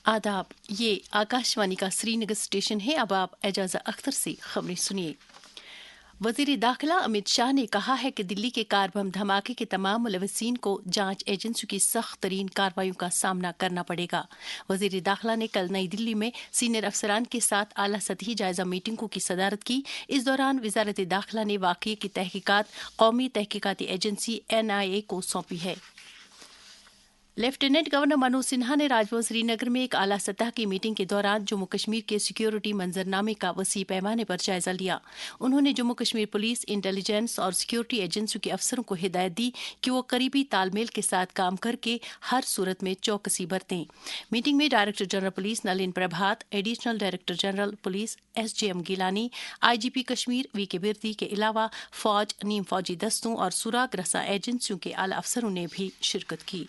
आदाब, ये आकाशवाणी का श्रीनगर स्टेशन है। अब आप एजाज़ा अख्तर से खबरें सुनिए। वज़ीर दाखिला अमित शाह ने कहा है कि दिल्ली के कार बम धमाके के तमाम मुलव्वसीन को जांच एजेंसियों की सख्त तरीन कार्रवाइयों का सामना करना पड़ेगा। वज़ीर दाखिला ने कल नई दिल्ली में सीनियर अफसरान के साथ आला सतही जायजा मीटिंगों की सदारत की। इस दौरान वज़ारत दाखिला ने वाक़ये की तहकीकात कौमी तहकीकाती एजेंसी NIA को सौंपी है। लेफ्टिनेंट गवर्नर मनोज सिन्हा ने राजभवन श्रीनगर में एक आला सतह की मीटिंग के दौरान जम्मू कश्मीर के सिक्योरिटी मंजरनामे का वसी पैमाने पर जायजा लिया। उन्होंने जम्मू कश्मीर पुलिस, इंटेलिजेंस और सिक्योरिटी एजेंसियों के अफसरों को हिदायत दी कि वो करीबी तालमेल के साथ काम करके हर सूरत में चौकसी बरतें। मीटिंग में director general police Nalin Prabhat, additional director general police SJM Gilani, IGP Kashmir VK Birdi के अलावा फौज, नीम फौजी दस्तों और सुराग रसा एजेंसियों के आला अफसरों ने भी शिरकत की।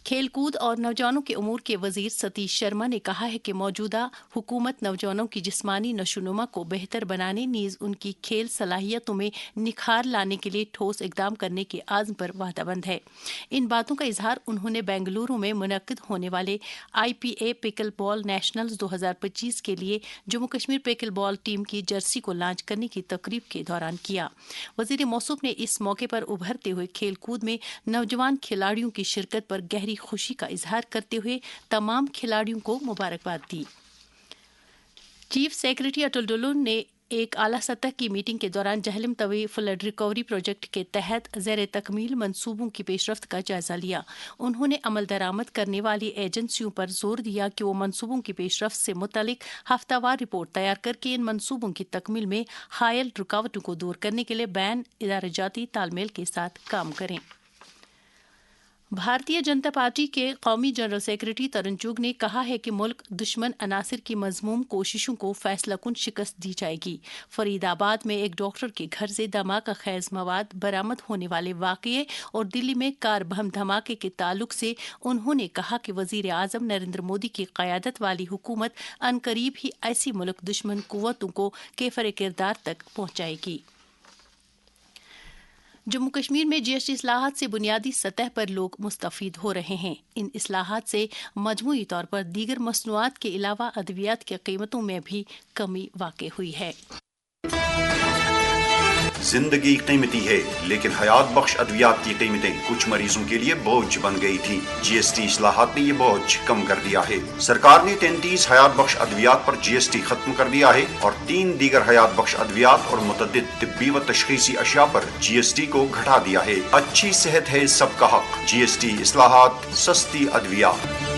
खेलकूद और नौजवानों के उमूर के वजीर सतीश शर्मा ने कहा है कि मौजूदा हुकूमत नौजवानों की जिस्मानी नशोनुमा को बेहतर बनाने नीज उनकी खेल सलाहियतों में निखार लाने के लिए ठोस इकदाम करने के आज़म पर वादाबंद है। इन बातों का इजहार उन्होंने बेंगलुरु में मुनक्किद होने वाले IPA पिकल बॉल नेशनल्स 2025 के लिए Jammu Kashmir pickle ball team की जर्सी को लॉन्च करने की तकरीब के दौरान किया। वजीर मौसूफ ने इस मौके पर उभरते हुए खेलकूद में नौजवान खिलाड़ियों की शिरकत पर गहरी खुशी का इजहार करते हुए तमाम खिलाड़ियों को मुबारकबाद दी। चीफ सेक्रेटरी अटुल डुल्लु ने एक आला सतह की मीटिंग के दौरान Jhelum Tawi flood recovery project के तहत ज़ेर तकमील मंसूबों की पेशरफ्त का जायजा लिया। उन्होंने अमल दरामद करने वाली एजेंसियों पर जोर दिया कि वो मंसूबों की पेशरफ्त से मुतालिक हफ्तावार रिपोर्ट तैयार करके इन मंसूबों की तकमील में हायल रुकावटों को दूर करने के लिए बैन इदारजाती तालमेल के साथ काम करें। भारतीय जनता पार्टी के कौमी जनरल सेक्रेटरी तरुण चुग ने कहा है कि मुल्क दुश्मन अनासिर की मजमूम कोशिशों को फैसलाकुन शिकस्त दी जाएगी। फरीदाबाद में एक डॉक्टर के घर से धमाका खैज मवाद बरामद होने वाले वाकये और दिल्ली में कार बम धमाके के ताल्लुक से उन्होंने कहा कि वजीर आजम नरेंद्र मोदी की क़यादत वाली हुकूमत अनकरीब ही ऐसी मुल्क दुश्मन कुव्वतों को केफर किरदार तक पहुंचाएगी। जम्मू कश्मीर में GST इस्लाहात से बुनियादी सतह पर लोग मुस्तफ़ीद हो रहे हैं। इन इस्लाहात से मजमूई तौर पर दीगर मसनूआत के अलावा अद्वियात की कीमतों में भी कमी वाक़ई हुई है। जिंदगी कीमती है, लेकिन हयात बख्श अद्वियात की कीमतें कुछ मरीजों के लिए बोझ बन गई थी। GST इस्लाहात ने ये बोझ कम कर दिया है। सरकार ने 33 हयात बख्श अद्वियात पर GST खत्म कर दिया है और 3 दीगर हयात बख्श अद्वियात और मुतअद्दिद तिब्बी व तशखीसी अशिया पर GST को घटा दिया है। अच्छी सेहत है सबका हक। GST इस्लाहात, सस्ती अद्वियात।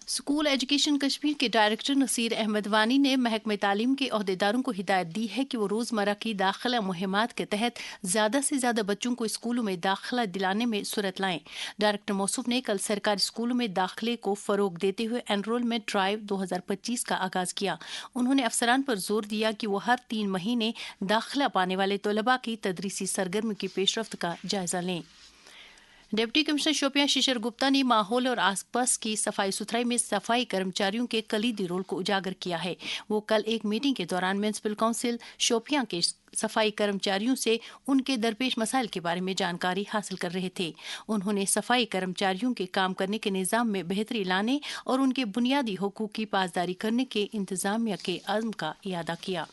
स्कूल एजुकेशन कश्मीर के डायरेक्टर नसीर अहमद वानी ने महकमे तालीम के अहदेदारों को हिदायत दी है कि वो रोज़मर्रा की दाखिला मुहिमात के तहत ज़्यादा से ज़्यादा बच्चों को स्कूलों में दाखिला दिलाने में सूरत लाएं। डायरेक्टर मौसूफ ने कल सरकारी स्कूलों में दाखिले को फ़रोग देते हुए एनरोलमेंट ड्राइव 2025 का आगाज़ किया। उन्होंने अफसरान पर जोर दिया कि वो हर 3 महीने दाखिला पाने वाले तलबा की तदरीसी सरगर्मी की पेशरफ्त का जायजा लें। डिप्टी कमिश्नर शोपियां शिशिर गुप्ता ने माहौल और आसपास की सफाई सुथराई में सफाई कर्मचारियों के कलीदी रोल को उजागर किया है। वो कल एक मीटिंग के दौरान म्युनिसिपल काउंसिल शोपियां के सफाई कर्मचारियों से उनके दरपेश मसाइल के बारे में जानकारी हासिल कर रहे थे। उन्होंने सफाई कर्मचारियों के काम करने के निज़ाम में बेहतरी लाने और उनके बुनियादी हुकूक की पासदारी करने के इंतजामिया के अज़्म का इयादा किया।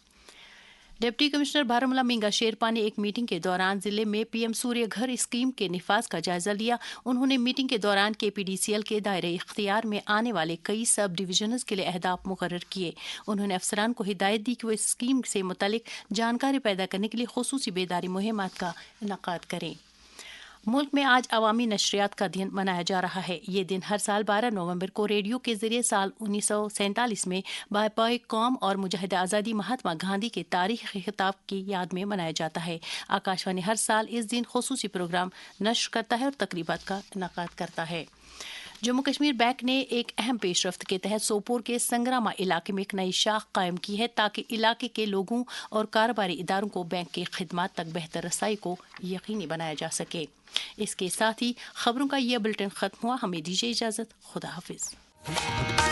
डिप्टी कमिश्नर बारामूला मींगा शेरपा ने एक मीटिंग के दौरान जिले में PM सूर्य घर स्कीम के निफाज का जायजा लिया। उन्होंने मीटिंग के दौरान KPDCL के दायरे इख्तियार में आने वाले कई सब डिवीजन्स के लिए अहदाफ मुकर्रर किए। उन्होंने अफसरान को हिदायत दी कि वो इस स्कीम से मुतालिक जानकारी पैदा करने के लिए खुसूसी बेदारी मुहिमात का इनेकाद करें। मुल्क में आज अवामी नशरियात का दिन मनाया जा रहा है। ये दिन हर साल 12 नवंबर को रेडियो के जरिए साल 1947 में बापाए कौम और मुजाहिद आज़ादी महात्मा गांधी के तारीख़ी खिताब की याद में मनाया जाता है। आकाशवाणी हर साल इस दिन खुसूसी प्रोग्राम नश्र करता है और तकरीबात का इनेकाद करता है। जम्मू कश्मीर बैंक ने एक अहम पेशरफ्त के तहत सोपोर के संग्रामा इलाके में एक नई शाख कायम की है ताकि इलाके के लोगों और कारोबारी इदारों को बैंक की खिदमात तक बेहतर रसाई को यकीनी बनाया जा सके। इसके साथ ही खबरों का यह बुलेटिन खत्म हुआ। हमें दीजिए इजाजत। खुदा हाफिज।